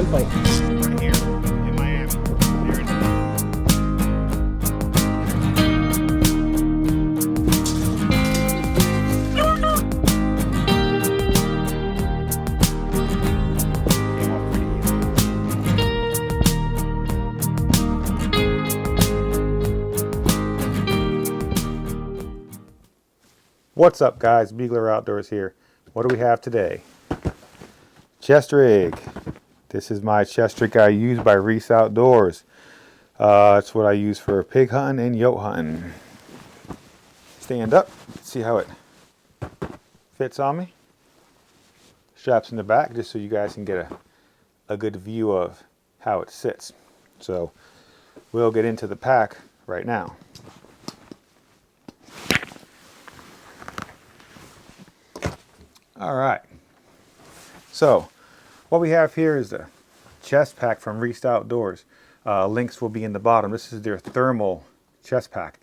gunfight. Right here in Miami. There it What's up, guys? Beagler Outdoors here. What do we have today? Chest rig. This is my chest rig I use by Reese Outdoors. It's what I use for pig hunting and yote hunting. Stand up. See how it fits on me. Straps in the back just so you guys can get a good view of how it sits. So we'll get into the pack right now. All right, so what we have here is a chest pack from Reese Outdoors. Links will be in the bottom. This is their thermal chest pack.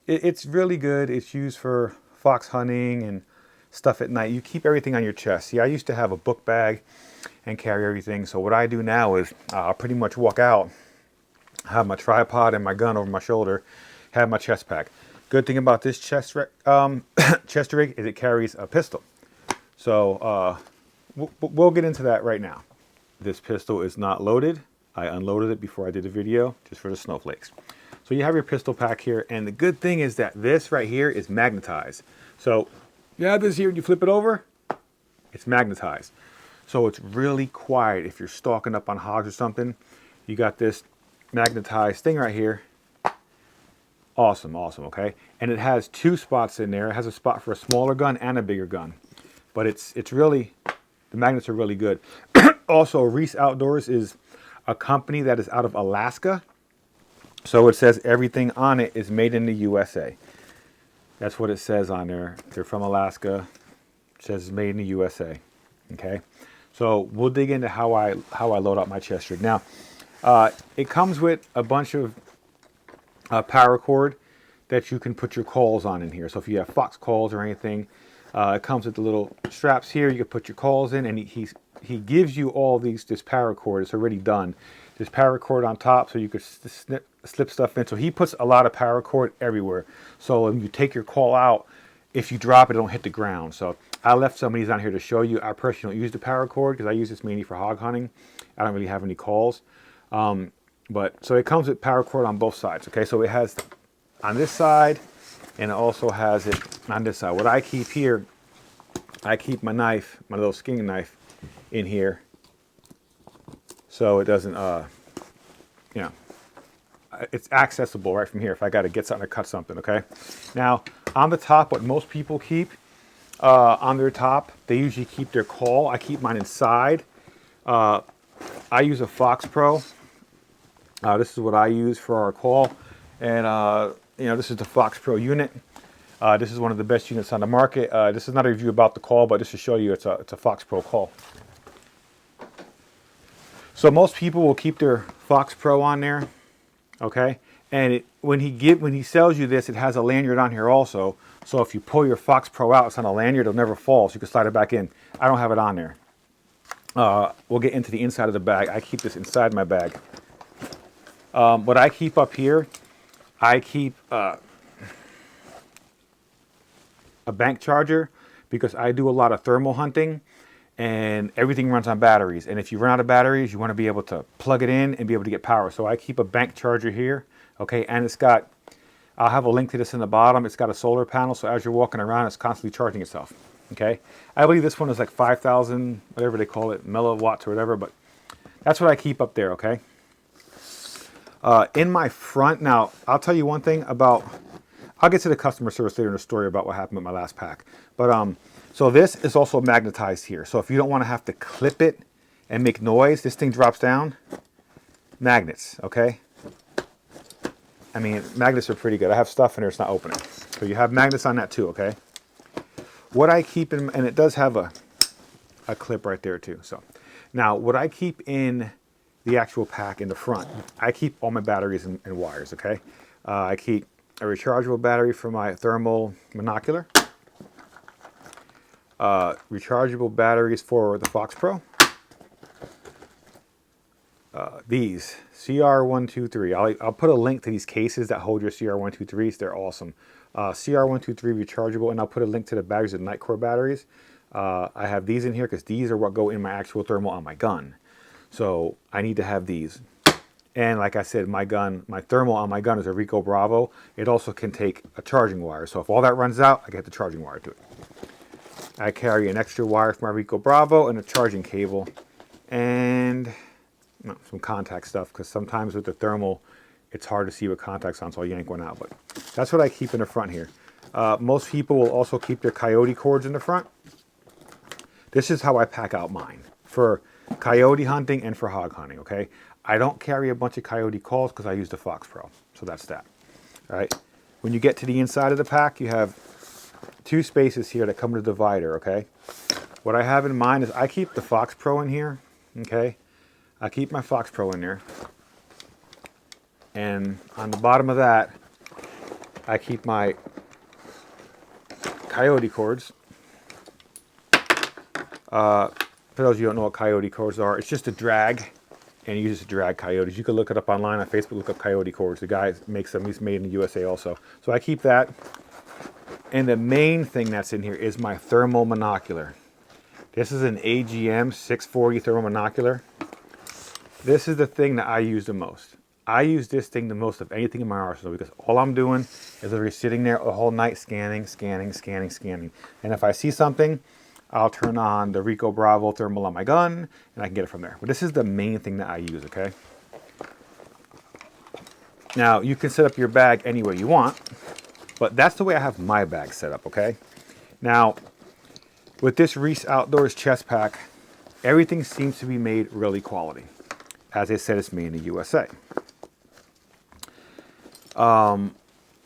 It's really good. It's used for fox hunting and stuff at night. You keep everything on your chest. See, I used to have a book bag and carry everything. So what I do now is I'll pretty much walk out, have my tripod and my gun over my shoulder, have my chest pack. Good thing about this chest rig is it carries a pistol. So we'll get into that right now. This pistol is not loaded. I unloaded it before I did the video, just for the snowflakes. So you have your pistol pack here, and the good thing is that this right here is magnetized. So you have this here and you flip it over, it's magnetized. So it's really quiet if you're stalking up on hogs or something. You got this magnetized thing right here. Awesome, awesome, okay? And it has two spots in there. It has a spot for a smaller gun and a bigger gun. But it's really, the magnets are really good. Also, Reese Outdoors is a company that is out of Alaska. So it says everything on it is made in the USA. That's what it says on there. They're from Alaska. It says it's made in the USA, okay? So we'll dig into how I load up my chest rig. Now, it comes with a bunch of paracord that you can put your calls on in here. So if you have fox calls or anything, it comes with the little straps here. You can put your calls in, and he gives you all this paracord. It's already done. There's paracord on top, so you could slip stuff in. So he puts a lot of paracord everywhere. So when you take your call out, if you drop it, it don't hit the ground. So I left some of these on here to show you. I personally don't use the paracord because I use this mainly for hog hunting. I don't really have any calls. But so it comes with paracord on both sides. Okay, so it has on this side, and it also has it on this side. What I keep here, I keep my knife, my little skinning knife, in here, so it doesn't, you know, it's accessible right from here if I got to get something or cut something. Okay, now on the top, what most people keep on their top, they usually keep their call. I keep mine inside. I use a Fox Pro. This is what I use for our call, and you know, this is the Fox Pro unit. This is one of the best units on the market. This is not a review about the call, but just to show you, it's a Fox Pro call. So most people will keep their Fox Pro on there, okay? And when he sells you this, it has a lanyard on here also. So if you pull your Fox Pro out, it's on a lanyard, it'll never fall, so you can slide it back in. I don't have it on there. We'll get into the inside of the bag. I keep this inside my bag. What I keep up here, I keep a bank charger because I do a lot of thermal hunting and everything runs on batteries. And if you run out of batteries, you want to be able to plug it in and be able to get power. So I keep a bank charger here, okay? And it's got, I'll have a link to this in the bottom. It's got a solar panel, so as you're walking around, it's constantly charging itself, okay? I believe this one is like 5,000, whatever they call it, milliwatts or whatever, but that's what I keep up there, okay? In my front, now, I'll tell you one thing about, I'll get to the customer service later in the story about what happened with my last pack. But, so this is also magnetized here. So if you don't want to have to clip it and make noise, this thing drops down. Magnets, okay? I mean, magnets are pretty good. I have stuff in there, it's not opening. So you have magnets on that too, okay? What I keep in, and it does have a clip right there too. So now what I keep in the actual pack in the front, I keep all my batteries and wires, okay? I keep a rechargeable battery for my thermal monocular, rechargeable batteries for the Fox Pro, these CR123. I'll put a link to these cases that hold your CR123s. They're awesome. CR123 rechargeable, and I'll put a link to the batteries, the Nightcore batteries. I have these in here because these are what go in my actual thermal on my gun. So I need to have these. And like I said, my thermal on my gun is a Rico Bravo. It also can take a charging wire. So if all that runs out, I get the charging wire to it. I carry an extra wire for my Rico Bravo and a charging cable. And some contact stuff, because sometimes with the thermal, it's hard to see with contacts on, so I'll yank one out. But that's what I keep in the front here. Most people will also keep their coyote cords in the front. This is how I pack out mine for coyote hunting and for hog hunting, okay? I don't carry a bunch of coyote calls because I use the Fox Pro, so that's that. All right. When you get to the inside of the pack, you have two spaces here that come with a divider, okay? What I have in mind is I keep the Fox Pro in here, okay? I keep my Fox Pro in there. And on the bottom of that, I keep my coyote cords. For those of you who don't know what coyote cords are, it's just a drag, and you use it to drag coyotes. You can look it up online on Facebook, look up coyote cords. The guy makes them, he's made in the USA also. So I keep that. And the main thing that's in here is my thermal monocular. This is an AGM 640 thermal monocular. This is the thing that I use the most. I use this thing the most of anything in my arsenal because all I'm doing is literally sitting there the whole night scanning. And if I see something, I'll turn on the Rico Bravo thermal on my gun and I can get it from there. But this is the main thing that I use, okay? Now, you can set up your bag any way you want, but that's the way I have my bag set up, okay? Now, with this Reese Outdoors Chest Pack, everything seems to be made really quality. As I said, it's made in the USA.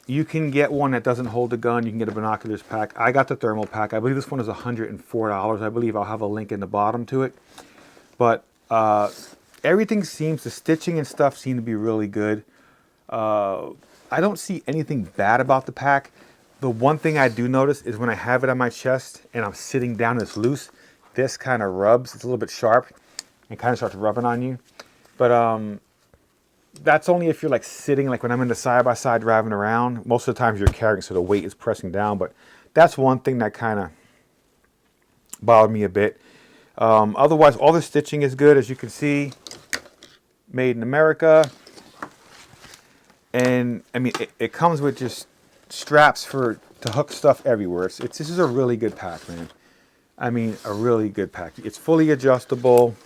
You can get one that doesn't hold a gun. You can get a binoculars pack. I got the thermal pack. I believe this one is $104. I believe I'll have a link in the bottom to it. But everything seems, the stitching and stuff seem to be really good. I don't see anything bad about the pack. The one thing I do notice is when I have it on my chest and I'm sitting down and it's loose, this kind of rubs. It's a little bit sharp and kind of starts rubbing on you. But that's only if you're like sitting, like when I'm in the side-by-side driving around. Most of the times you're carrying, so the weight is pressing down. But that's one thing that kind of bothered me a bit. Otherwise, all the stitching is good. As you can see, made in America. And I mean, it comes with just straps to hook stuff everywhere. This is a really good pack, man. I mean, a really good pack. It's fully adjustable.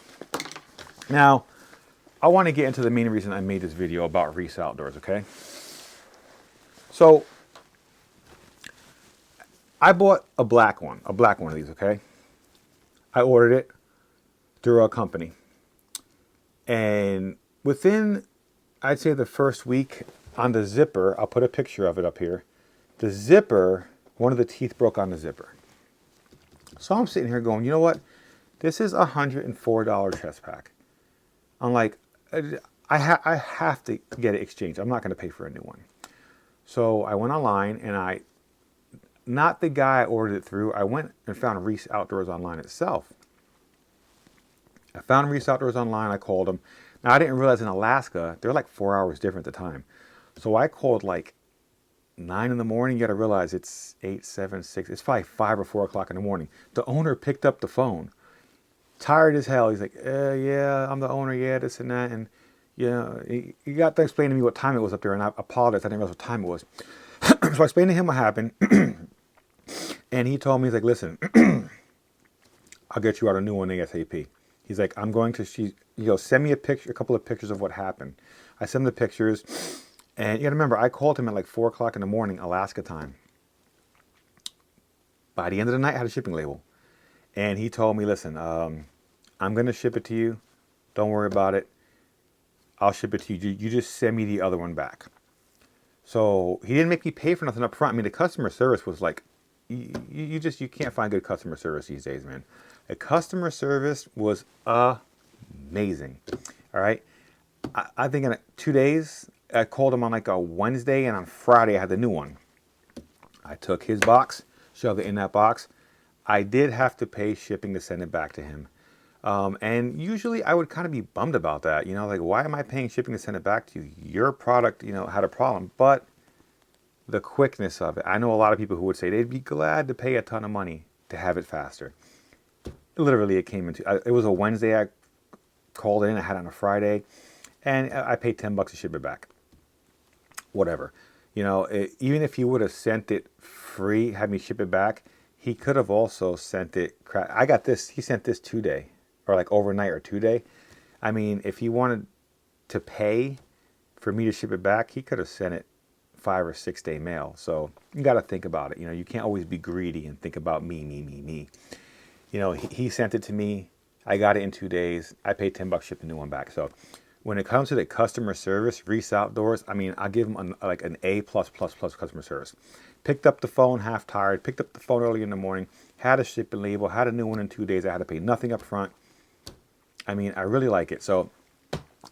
Now, I want to get into the main reason I made this video about Reese Outdoors, okay? So, I bought a black one of these, okay? I ordered it through a company. And within, I'd say the first week, on the zipper, I'll put a picture of it up here. The zipper, one of the teeth broke on the zipper. So I'm sitting here going, you know what? This is a $104 chest pack. I'm like, I have to get it exchanged. I'm not going to pay for a new one. So I went online and not the guy I ordered it through, I went and found Reese Outdoors online itself. I found Reese Outdoors online, I called them. Now I didn't realize in Alaska, they're like 4 hours different at the time. So I called like 9 in the morning. You got to realize it's 8, 7, 6. It's probably 5 or 4 o'clock in the morning. The owner picked up the phone, tired as hell. He's like, yeah, I'm the owner. Yeah, this and that. And yeah, he got to explain to me what time it was up there. And I apologize. I didn't realize what time it was. So I explained to him what happened. And he told me, he's like, listen, I'll get you out a new one ASAP. He's like, I'm going to, send me a couple of pictures of what happened. I sent him the pictures. And you got to remember, I called him at like 4 o'clock in the morning, Alaska time. By the end of the night, I had a shipping label. And he told me, listen, I'm going to ship it to you. Don't worry about it. I'll ship it to you. You just send me the other one back. So he didn't make me pay for nothing up front. I mean, the customer service was like, you can't find good customer service these days, man. The customer service was amazing. All right. I think in 2 days, I called him on like a Wednesday, and on Friday I had the new one. I took his box, shoved it in that box. I did have to pay shipping to send it back to him. And usually I would kind of be bummed about that. You know, like, why am I paying shipping to send it back to you? Your product, you know, had a problem. But the quickness of it, I know a lot of people who would say they'd be glad to pay a ton of money to have it faster. Literally, it came into, it was a Wednesday I called in, I had it on a Friday, and I paid $10 to ship it back. Whatever. You know, even if he would have sent it free, had me ship it back, he could have also sent it, I got this, he sent this 2-day, or like overnight or 2-day. I mean, if he wanted to pay for me to ship it back, he could have sent it 5 or 6 day mail. So you got to think about it. You know, you can't always be greedy and think about me. You know, he sent it to me. I got it in 2 days. I paid $10, shipped the new one back. So when it comes to the customer service, Reese Outdoors, I mean, I give them like an A++ customer service. Picked up the phone half tired, picked up the phone early in the morning, had a shipping label, had a new one in 2 days. I had to pay nothing up front. I mean, I really like it. So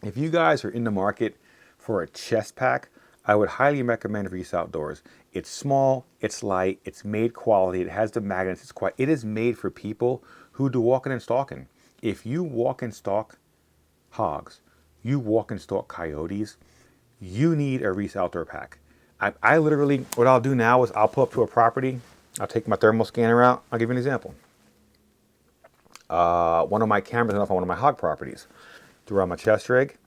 if you guys are in the market for a chest pack, I would highly recommend Reese Outdoors. It's small, it's light, it's made quality, it has the magnets, it's quiet. It is made for people who do walking and stalking. If you walk and stalk hogs, you walk and stalk coyotes, you need a Reese Outdoor pack. I literally, what I'll do now is I'll pull up to a property, I'll take my thermal scanner out, I'll give you an example. One of my cameras went off on one of my hog properties. Threw on my chest rig.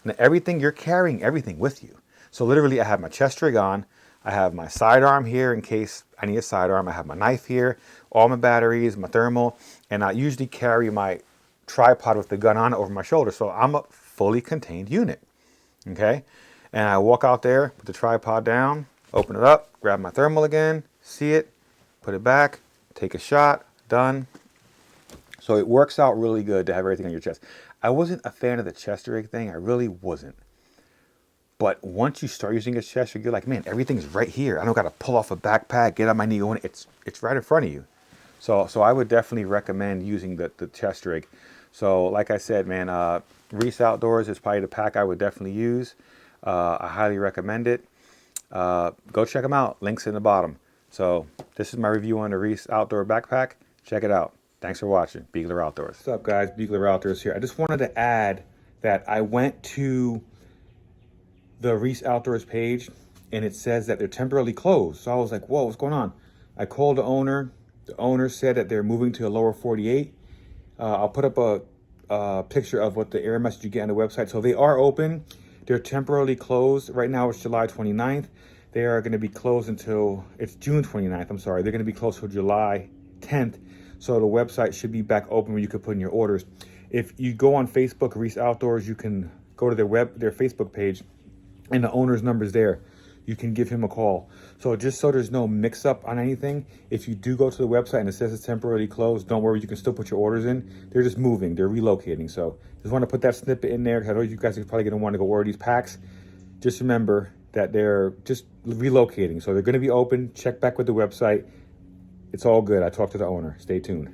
Now everything, you're carrying everything with you. So literally I have my chest rig on, I have my sidearm here in case I need a sidearm, I have my knife here, all my batteries, my thermal, and I usually carry my tripod with the gun on it over my shoulder. So I'm a fully contained unit, okay? And I walk out there, put the tripod down, open it up, grab my thermal again, see it, put it back, take a shot, done. So it works out really good to have everything on your chest. I wasn't a fan of the chest rig thing, I really wasn't. But once you start using a chest rig, you're like, man, everything's right here. I don't got to pull off a backpack, get on my knee, go in. It's right in front of you. So I would definitely recommend using the chest rig. So like I said, man, Reese Outdoors is probably the pack I would definitely use. I highly recommend it. Go check them out. Links in the bottom. So this is my review on the Reese Outdoor backpack. Check it out. Thanks for watching. Bugler Outdoors. What's up, guys? Bugler Outdoors here. I just wanted to add that I went to the Reese Outdoors page and it says that they're temporarily closed. So I was like, whoa, what's going on? I called the owner. The owner said that they're moving to a lower 48. I'll put up a picture of what the error message you get on the website. So they are open. They're temporarily closed. Right now it's July 29th. They are going to be closed until, it's June 29th, I'm sorry. They're going to be closed till July 10th. So the website should be back open where you can put in your orders. If you go on Facebook, Reese Outdoors, you can go to their Facebook page, and the owner's number is there. You can give him a call. So just so there's no mix up on anything, if you do go to the website and it says it's temporarily closed, don't worry, you can still put your orders in. They're just moving, they're relocating. So just want to put that snippet in there, because I know you guys are probably going to want to go order these packs. Just remember that they're just relocating. So they're going to be open. Check back with the website. It's all good. I talked to the owner. Stay tuned.